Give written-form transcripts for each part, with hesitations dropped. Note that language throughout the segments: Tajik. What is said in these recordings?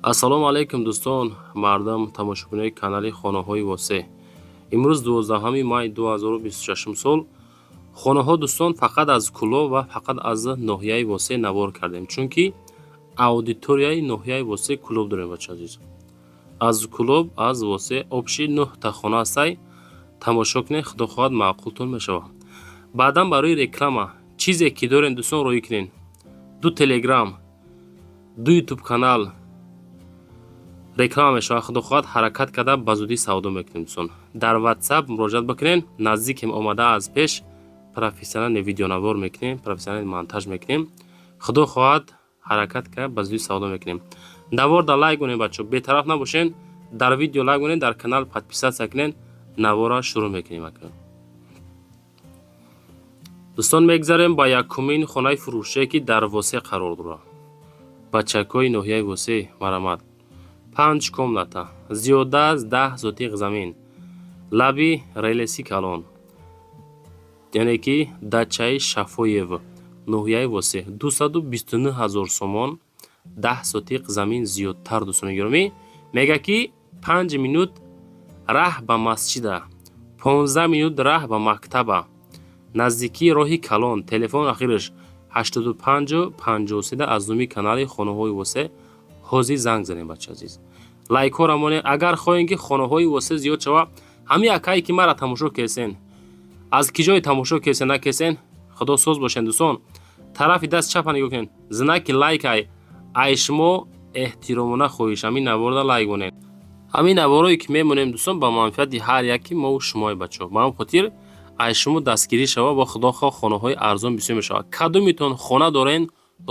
ассалому алайкум дӯстон, мардам тамошобинои канали хонаҳои восеъ. имрӯз 12 май 2026 сол. хонаҳо дӯстон фақат аз кӯлов ва фақат аз ноҳияи восеъ навор кардем, чунки аудиторияи ноҳияи восеъ кӯлов дорем бача азиз. аз кӯлов аз восеъ обши 9 та хона ҳастай. тамошо кунед, худо хоҳад маъқултон мешавад. баъдан барои реклама чизе ки дорем дӯстон роӣ кунед. 2 телеграм, 2 ютуб канал реклама мешавад. худо хоҳад ҳаракат карда ба зудӣ савдо мекунем дӯстон. дар ватсап муроҷиат бикунед. наздикем омада аз пеш профессионали видеонавор мекунем, профессионали монтаж мекунем. худо хоҳад ҳаракат карда ба зудӣ савдо мекунем. наворда лайк кунед бачо, бетараф набошен. дар видео лайк кунед, дар канал подписатсия кунед. навора шурӯъ мекунем акнун. дӯстон мегзарем ба якумин хонаи фурӯшие ки дар восеъ қарор дорад. бачакҳои ноҳияи восеъ марамат. 5 комната, зиёда аз 10 сотиқ замин, лаби релеси калон, яъне ки дачаи Шафоев, ноҳияи восеъ, 229 000 сомон, 10 сотиқ замин зиёдтар дӯстони гиромӣ. мега ки 5 минут раҳ ба масҷида, 15 минут раҳ ба мактаба, наздикии роҳи калон. телефон ахираш 85 53 аз номи канали хонаҳои восеъ ҳозир занг занем бача азиз. лайкҳо рамонед. агар хоҳем ки хонаҳои восеъ зиёд шава, ҳамин акае ки мара тамошо кесен, аз ки ҷои тамошо кесен накесен, худо соз бошен дӯстон. тарафи даст чапа нигоҳ кунед. знаки лайкай ай шумо эҳтиромона хоҳиш. ҳамин наворда лайк монед. ҳамин наворое ки мемонем дӯстон ба манфиати ҳар яки мову шумои бачо. ба ҳамин хотир ай шумо дастгирӣ шава ва худо хоҳ хонаҳои арзон бисёр мешавад. кадомитон хона дорен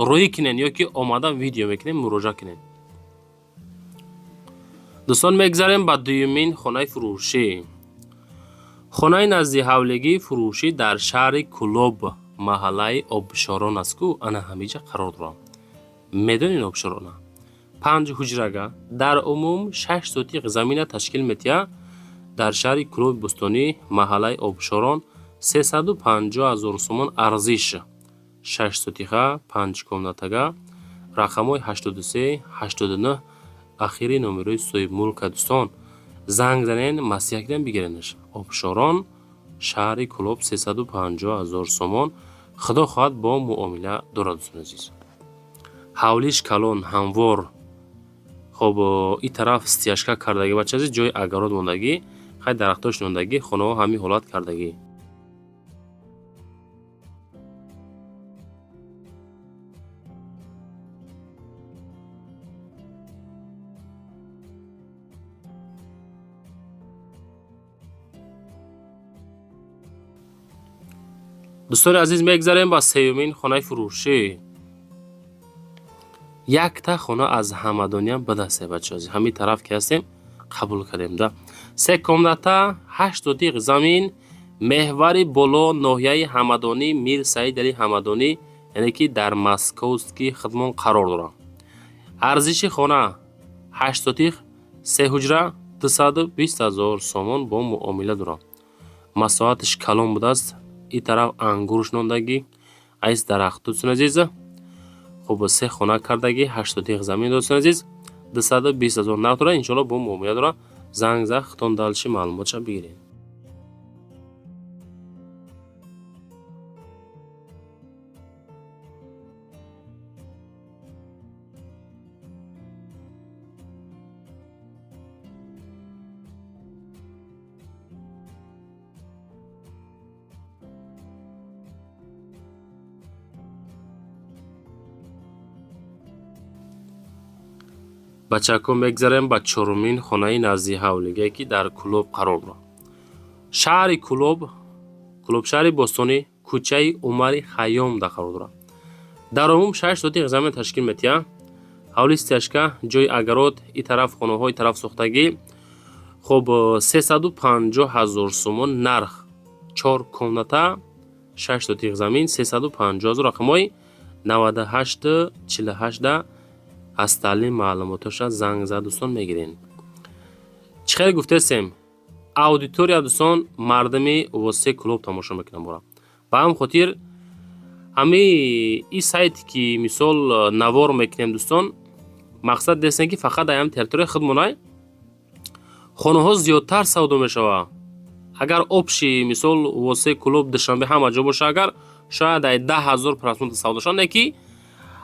роӣ кунед ё ки омада видео мекунем муроҷиат кунед. дӯстон мегзарем ба дуюмин хонаи фурӯшӣ. хонаи назди ҳавлигии фурӯшӣ дар шаҳри Кӯлоб, маҳаллаи Обшорон аст ку ана ҳамиҷа қарор дорад. медонед Обшорона? 5 ҳуҷрага дар умум 6 сотиқ замина ташкил метиҳад. дар шаҳри Кӯлоби Бӯстонӣ, маҳаллаи Обшорон, 350 000 сомон арзиш. 6 сотиқа, 5 комнатага, рақамҳои 83 89 ахири номерои соҳибмулка дӯстон. занг занен, маслиҳат бигиренаш. Обшорон, шаҳри Кӯлоб, 350 000 сомон. худо хоҳад бо муомила дорад дӯстон азиз. ҳавлиш калон, ҳамвор. хоб ин тараф стяжка кардагӣ бача азиз, ҷои агарод мондагӣ, хай дарахтош мондагӣ, хонаҳо ҳамин ҳолат кардагӣ. дӯстони азиз мегзарем ба сеюмин хонаи фурӯшӣ. якта хона аз ҳамадониям бадаст бача азиз. ҳамин тараф ки ҳастем қабул кардем да. 3 комната, 8 сотиқ замин, меҳвари боло, ноҳияи ҳамадонӣ, мир Саид Али Ҳамадонӣ, яъне ки дар Московский хидмон қарор дорад. арзиши хона 8 сотиқ, 3 ҳуҷра, 220 000 сомон бо муомила дорад. масоҳатиш калон будааст. ин тараф ангурш мондагӣ, айс дарахту дӯстон азиз. хуб 3 хона кардагӣ, 8 сотиқ замин дӯстон азиз, 220 000 нарх дорад. иншоалло бо муомила дорад. занг зад хитон далши маълумотша бигиред. бачаҳо мегзарем ба чорумин хонаи назди ҳавлигие ки дар Кӯлоб қарор дорад. шаҳри Кӯлоб, Кӯлоб шаҳри бостонӣ, кӯчаи Умари Хайёмда қарор дорад. дар умум 6 сотиқ замин ташкил метиҳад. ҳавли стяжка, ҷои агарод, ин тараф хонаҳо, ин тараф сохтагӣ. хуб 350 000 сомон нарх. 4 комната, 6 сотиқ замин, 350 000, рақамҳои 98 48 аз таълим маълумотоша занг зад дӯстон мегирен. чӣ хеле гуфтесем, аудитория дӯстон мардами восеъ Кӯлоб тамошо мекунанд бора. ба ҳамин хотир ҳамин ин сайти ки мисол навор мекунем дӯстон, мақсад дестен ки фақат дар ҳам территорияи худмонай хонаҳо зиёдтар савдо мешавад. агар обши мисол восе клуб душанбе ҳама ҷо боша, агар шояд ай 10,000 просмотр савдо шуда, не ки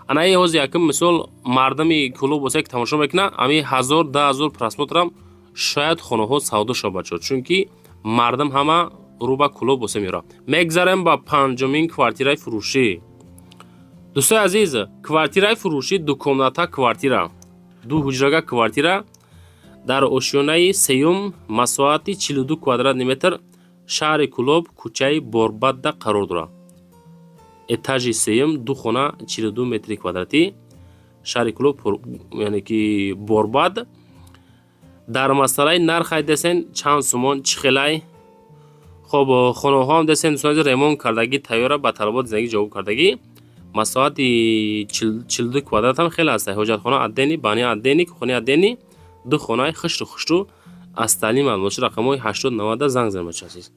анаи ҳоз якм мисол мардами клуб восе ки тамошо мекунад, ами 1000-10,000 просмотрам шояд хонаҳо савдо шуда бачо, чунки мардам ҳама рӯ ба клуб восе мера. Мегзарем ба панҷумин квартираи фурӯшӣ. дӯстои азиз, квартираи фурӯшӣ дукомната квартира, ду ҳуҷрага квартира дар ошёнаи сеюм масоҳати 42 квадрат метр шаҳри Кӯлоб, кӯчаи Борбадда қарор дорад. Этажи сеюм, ду хона 42 метри квадратӣ, шаҳри Кӯлоб, яъне ки Борбад. Дар масъалаи нархай десен чанд сомон чихелай. хоб хонаҳо ҳам десен соиз ремонт кардагӣ тайёра ба талаботи зиндагӣ ҷавоб кардагӣ. масоҳати 42 квадрат ҳам хеле аст. ҳоҷатхона аддени, бания аддени, кухони аддени, ду хонаи хушту аз таълим алмоши рақамҳои 80-90 занг занед бача азиз.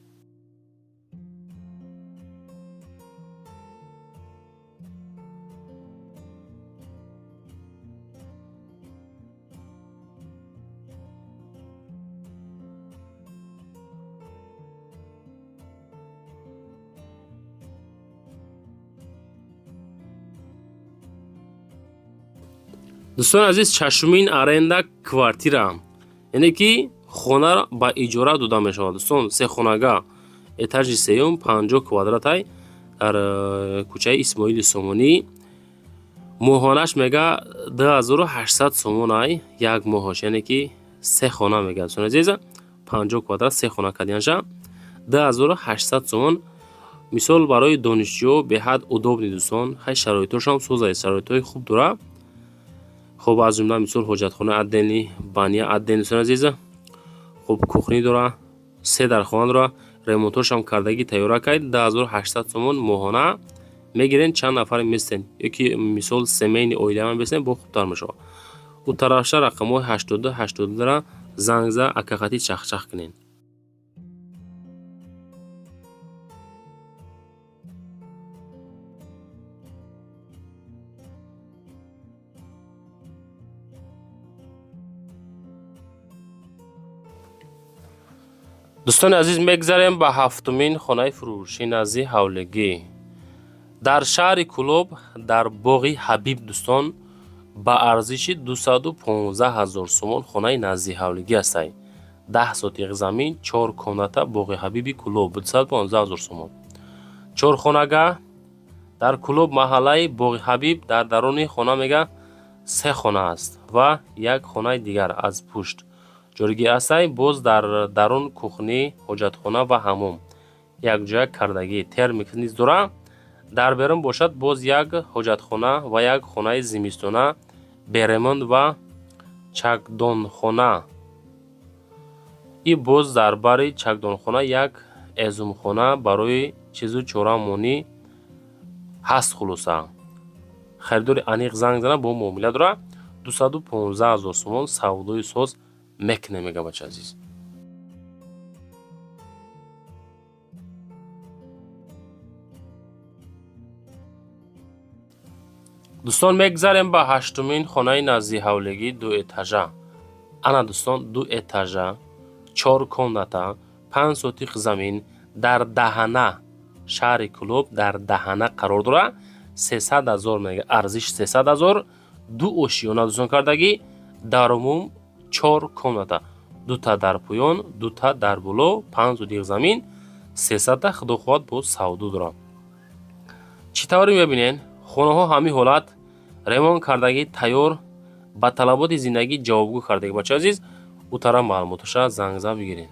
дӯстони азиз, чашмин аренда квартира, яъне ки хона ба иҷора дода мешавад. дӯстон, се хонага, этажи сеюм, 50 квадратай дар кӯчаи Исмоили Сомонӣ. моҳонаш мега 2800 сомонай як моҳош, яъне ки се хона мега. дӯстони азиз, 50 квадрат се хона кардианша 2800 сомон. мисол барои донишҷӯё беҳад удобни дӯстон, ҳай шароитошам соз аст, шароитҳои хуб дора. хоб аз ҷумла мисол ҳоҷатхона аддени, бания аддени, дӯстони азиз, хуб кухни дора, се дар хона дора, ремонтошам кардагӣ тайёра кард. 2800 сомон моҳона мегирен. чанд нафаре местен, ёки мисол семейни оилаам бестен, бо хубтар мешавад. ӯ тарафша рақамҳои 80-82 зангза акақати чахчах кунен. дӯстони азиз, мегзарем ба ҳафтумин хонаи фурӯшӣ назди ҳавлигӣ дар шаҳри Кӯлоб, дар боғи Ҳабиб. дӯстон, ба арзиши 215 000 сомон хонаи назди ҳавлигӣ астай. 10 сотиқ замин, 4 комната, боғи Ҳабиби Кӯлоб, 215 000 сомон. 4 хонага дар Кӯлоб маҳаллаи боғи Ҳабиб. дар даруни хона мега 3 хона аст ва як хонаи дигар аз пушт ҷойгир астай. боз дар дарун кухни, ҳоҷатхона ва ҳаммом, якҷоя кардагӣ, термик низ дора. дар берун бошад боз як ҳоҷатхона ва як хонаи зимистона, беремонд ва чакдонхона. и боз дар бари чакдонхона як эзумхона барои чизу чорамонӣ ҳаст. хулоса харидори аниқ занг зана бо муомила дора. 215 000 сомон савдои соз мекне мега бача азиз. дӯстон, мегзарем ба ҳаштумин хонаи назди ҳавлигӣ ду этажа. ана дӯстон, ду этажа, 4 комната, 5 сотиқ замин дар Даҳана, шаҳри Кӯлоб, дар Даҳана қарор дора. 300 000 мега арзиш 300 000. ду ошиёна дӯстон кардагӣ, дар умум 4 комната, дута дар поён, дута дар боло, 5 сотиқ замин, 300 худохоҳад бо савдо дора. чӣ тавре мебинен? хонаҳо ҳамин ҳолат ремонт кардагӣ тайёр, ба талаботи зиндагӣ ҷавобгӯ кардагӣ. бачаи азиз, ӯ тараф маълумоташа зангза бигирен.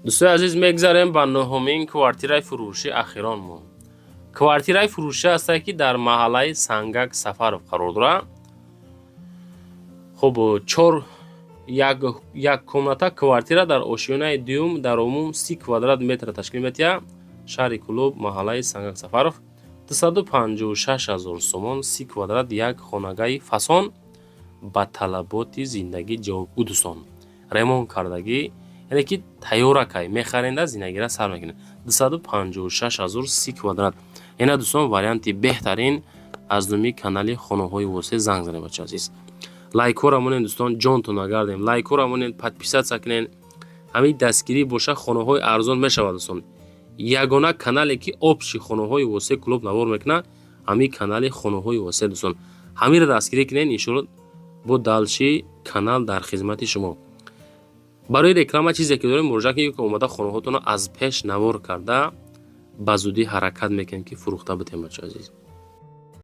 дӯстои азиз, мегзарем ба нӯҳумин квартираи фурӯшӣ ахиронмон. квартираи фурӯшӣ астае ки дар маҳаллаи Сангак Сафаров қарор дорад. хуб, 4 як комната квартира дар ошиёнаи дуюм дар умум 30 квадрат метр ташкил метиҳад. шаҳри Кулуб, маҳаллаи Сангак Сафаров, 256 000 сомон 30 квадрат як хонагаи фасон ба талаботи зиндагӣ ҷавобгӯ дӯстон. ремонт кардагӣ, яъне ки тайёракай мехаренда зиндагира сар мекунед. 256 000 30 квадрат. Ина дӯстон варианти беҳтарин аз думи канали хонаҳои восеъ занг занед бачаҳо азиз. лайкора монед дӯстон, ҷонтон нагардем. лайкора монед, подписатсия кунед. ҳамин дастгирӣ боша хонаҳои арзон мешавад дӯстон. ягона канале ки обши хонаҳои восеъ Кулуб навор мекунад, ҳамин канали хонаҳои восеъ дӯстон. ҳаминро дастгирӣ кунед, иншоалло бо далши канал дар хизмати шумо. барои реклама чизе ки дорем муроҷиат кунед, ки омада хонаҳотонро аз пеш навор карда ба зудӣ ҳаракат мекунем ки фурӯхта битем бачаҳо азиз.